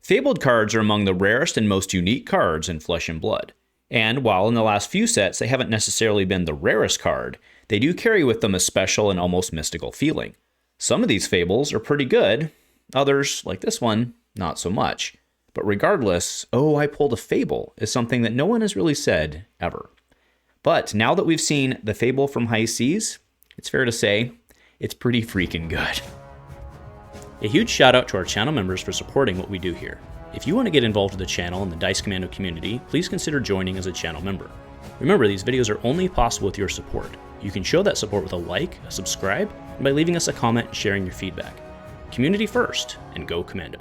Fabled cards are among the rarest and most unique cards in Flesh and Blood. And while in the last few sets they haven't necessarily been the rarest card, they do carry with them a special and almost mystical feeling. Some of these Fables are pretty good, others, like this one, not so much. But regardless, "Oh, I pulled a Fable" is something that no one has really said ever. But now that we've seen the Fable from High Seas, it's fair to say it's pretty freaking good. A huge shout out to our channel members for supporting what we do here. If you want to get involved with the channel and the Dice Commando community, please consider joining as a channel member. Remember, these videos are only possible with your support. You can show that support with a like, a subscribe, and by leaving us a comment and sharing your feedback. Community first, and go Commando.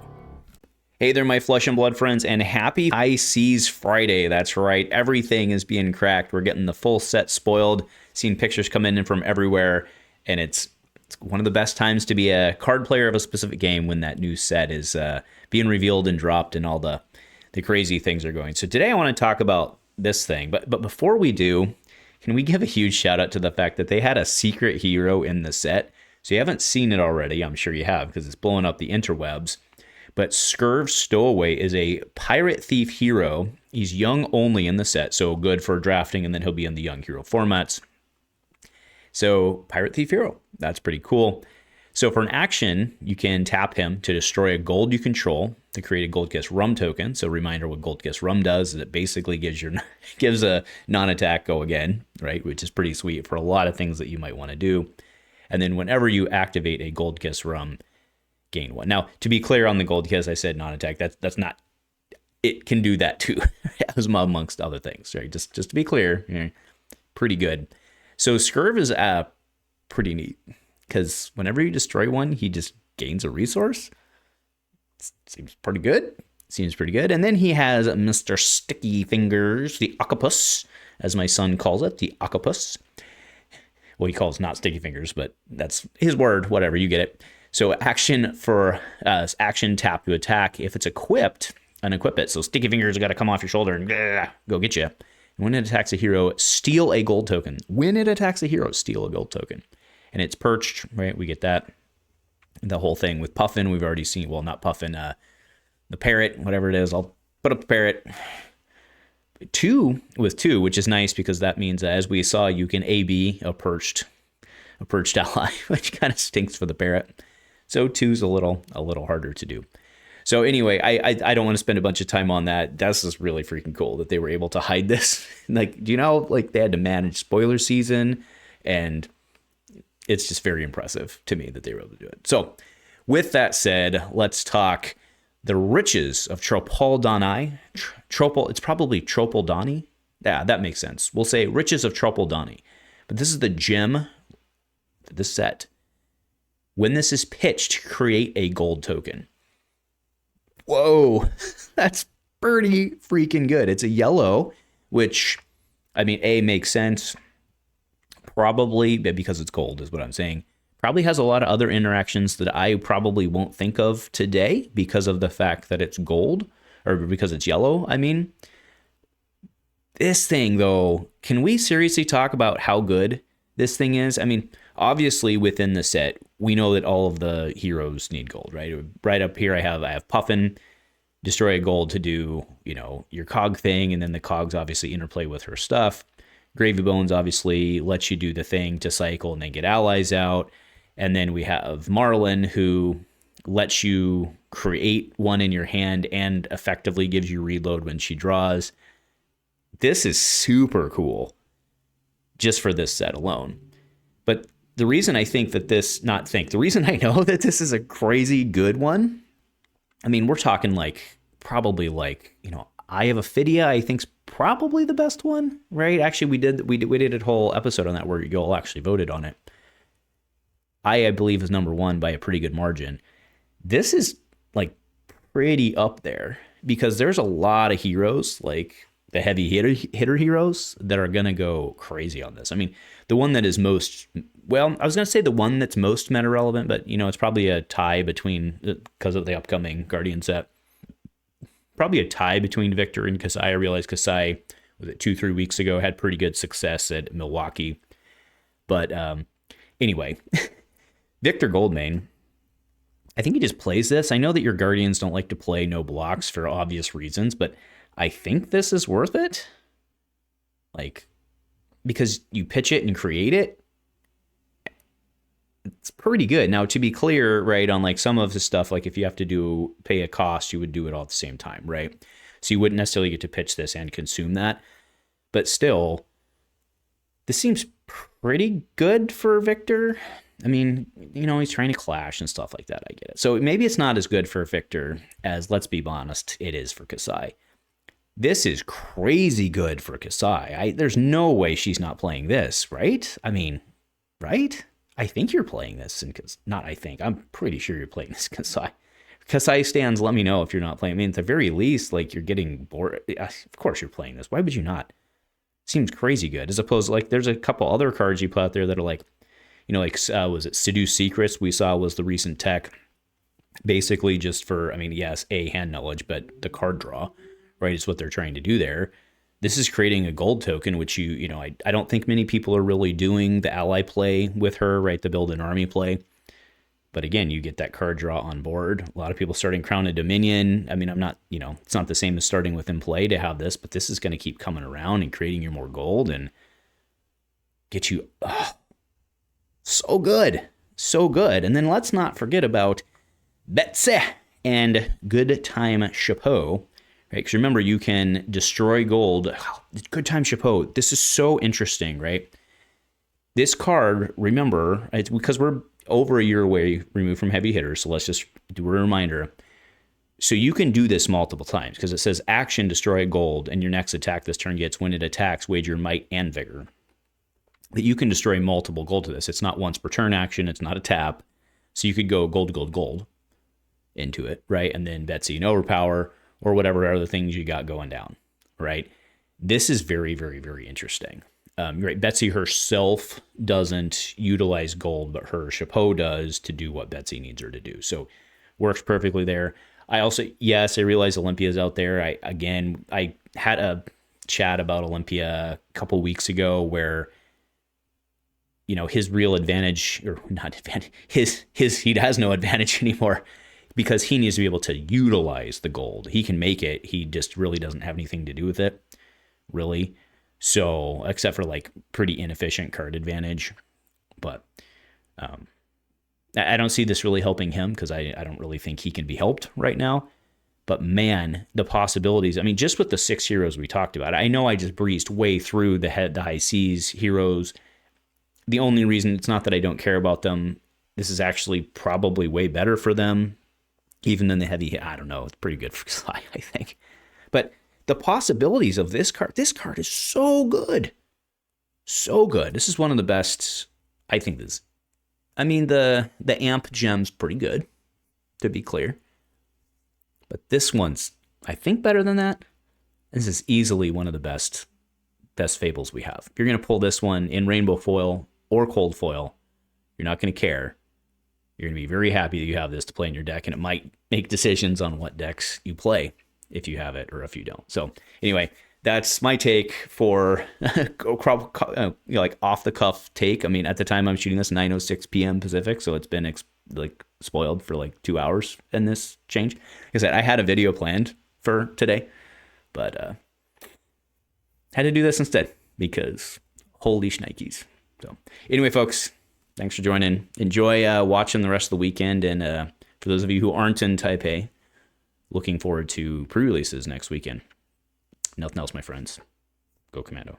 Hey there, my Flesh and Blood friends, and happy High Seas Friday. That's right, everything is being cracked. We're getting the full set spoiled, seeing pictures come in from everywhere, and it's one of the best times to be a card player of a specific game when that new set is being revealed and dropped and all the crazy things are going. So today I want to talk about this thing, but before we do, can we give a huge shout out to the fact that they had a secret hero in the set? So you haven't seen it already, I'm sure you have, because it's blowing up the interwebs. But Scurv Stowaway is a pirate thief hero. He's young only in the set, so good for drafting, and then he'll be in the young hero formats. So pirate thief hero, that's pretty cool. So for an action, you can tap him to destroy a gold you control to create a Gold Kiss Rum token. So reminder, what Gold Kiss Rum does is it basically gives a non-attack go again, right? Which is pretty sweet for a lot of things that you might want to do. And then whenever you activate a Gold Kiss Rum, gain one. Now, to be clear on the Gold Kiss, I said non-attack. That's not. It can do that too, as amongst other things, right? Just to be clear, pretty good. So Scurv is pretty neat because whenever you destroy one, he just gains a resource. Seems pretty good. And then he has Mr. Sticky Fingers, the octopus, as my son calls it, the octopus. Well, he calls not Sticky Fingers, but that's his word, whatever, you get it. So action for action tap to attack. If it's equipped, unequip it. So Sticky Fingers got to come off your shoulder and go get you. And when it attacks a hero, steal a gold token. When it attacks a hero, steal a gold token. And it's perched, right? We get that. The whole thing with Puffin, we've already seen. Well, not Puffin, the parrot, whatever it is. I'll put up the parrot. Two, which is nice because that means, as we saw, you can AB a perched ally, which kind of stinks for the parrot. So 2's a little harder to do. So anyway, I don't want to spend a bunch of time on that. That's just really freaking cool that they were able to hide this. Like, do you know, like they had to manage spoiler season, and it's just very impressive to me that they were able to do it. So with that said, let's talk the riches of Tropoldani. It's probably Tropoldani. Yeah, that makes sense. We'll say riches of Tropoldani. But this is the gem for this set. When this is pitched, create a gold token. Whoa, that's pretty freaking good. It's a yellow, which, I mean, makes sense. Probably, because it's gold is what I'm saying. Probably has a lot of other interactions that I probably won't think of today because of the fact that it's gold, or because it's yellow, I mean. This thing, though, can we seriously talk about how good this thing is? I mean, obviously within the set, we know that all of the heroes need gold, right? Right up here, I have Puffin, destroy a gold to do, your cog thing, and then the cogs obviously interplay with her stuff. Gravy Bones obviously lets you do the thing to cycle and then get allies out. And then we have Marlin, who lets you create one in your hand and effectively gives you reload when she draws. This is super cool just for this set alone. But the reason I think that the reason I know that this is a crazy good one, I mean, we're talking probably Eye of Ophidia, I think's probably the best one, right? Actually, we did a whole episode on that where you all actually voted on it. I believe is number one by a pretty good margin. This is pretty up there because there's a lot of heroes, like the heavy hitter heroes, that are going to go crazy on this. I mean, the one that is most, well, I was going to say the one that's most meta relevant, but it's probably a tie between, because of the upcoming Guardian set, probably a tie between Victor and Kassai. I realized Kassai, was it 2-3 weeks ago, had pretty good success at Milwaukee. But anyway, Victor Goldmane, I think he just plays this. I know that your Guardians don't like to play no blocks for obvious reasons, but I think this is worth it. Like, because you pitch it and create it, it's pretty good. Now, to be clear, right, on like some of the stuff, like if you have to pay a cost, you would do it all at the same time, right? So you wouldn't necessarily get to pitch this and consume that. But still, this seems pretty good for Victor. I mean, you know, he's trying to clash and stuff like that. I get it. So maybe it's not as good for Victor as, let's be honest, it is for Kassai. This is crazy good for Kassai. There's no way she's not playing this, right? I mean, right? I think you're playing this, and not I think. I'm pretty sure you're playing this Kassai. Kassai stands, let me know if you're not playing. I mean, at the very least, like, you're getting bored. Of course you're playing this. Why would you not? Seems crazy good. As opposed to, like, there's a couple other cards you put out there that are like, you know, like, was it Seduce Secrets we saw was the recent tech. Basically just for, I mean, yes, hand knowledge, but the card draw, right, is what they're trying to do there. This is creating a gold token, which you know, I don't think many people are really doing the ally play with her, right, the build an army play. But again, you get that card draw on board. A lot of people starting Crown of Dominion. I mean, I'm not, you know, it's not the same as starting with in play to have this, but this is going to keep coming around and creating you more gold and get you, so good. So good. And then let's not forget about Betsy and Good Time Chapeau. Right? Because remember, you can destroy gold. Good Time Chapeau. This is so interesting, right? This card, remember, it's because we're over a year away removed from heavy hitters, so let's just do a reminder. So you can do this multiple times because it says action, destroy gold, and your next attack this turn gets, when it attacks, wager might and vigor. That you can destroy multiple gold to this. It's not once per turn action. It's not a tap. So you could go gold, gold, gold into it, right? And then Betsy and overpower, or whatever other things you got going down, right? This is very, very, very interesting. Right, Betsy herself doesn't utilize gold, but her chapeau does to do what Betsy needs her to do. So works perfectly there. I also, yes, I realize Olympia's out there. I had a chat about Olympia a couple weeks ago where, you know, his real advantage, or not advantage, he has no advantage anymore, because he needs to be able to utilize the gold. He can make it. He just really doesn't have anything to do with it, really. So, except for like pretty inefficient card advantage. But I don't see this really helping him because I don't really think he can be helped right now. But man, the possibilities. I mean, just with the 6 heroes we talked about, I know I just breezed way through the high seas heroes. The only reason, it's not that I don't care about them. This is actually probably way better for them. Even than the heavy, I don't know, it's pretty good for Kassai, I think. But the possibilities of this card is so good. So good. This is one of the best, I think this. I mean, the amp gem's pretty good, to be clear. But this one's, I think, better than that. This is easily one of the best fables we have. If you're going to pull this one in rainbow foil or cold foil, you're not going to care. You're going to be very happy that you have this to play in your deck, and it might make decisions on what decks you play if you have it or if you don't. So anyway, that's my take for like off the cuff take. I mean, at the time I'm shooting this 9:06 p.m. Pacific, so it's been like spoiled for like 2 hours in this change. Like I said, I had a video planned for today, but had to do this instead because holy shnikes. So anyway, folks, thanks for joining. Enjoy watching the rest of the weekend. And for those of you who aren't in Taipei, looking forward to pre-releases next weekend. Nothing else, my friends. Go Commando.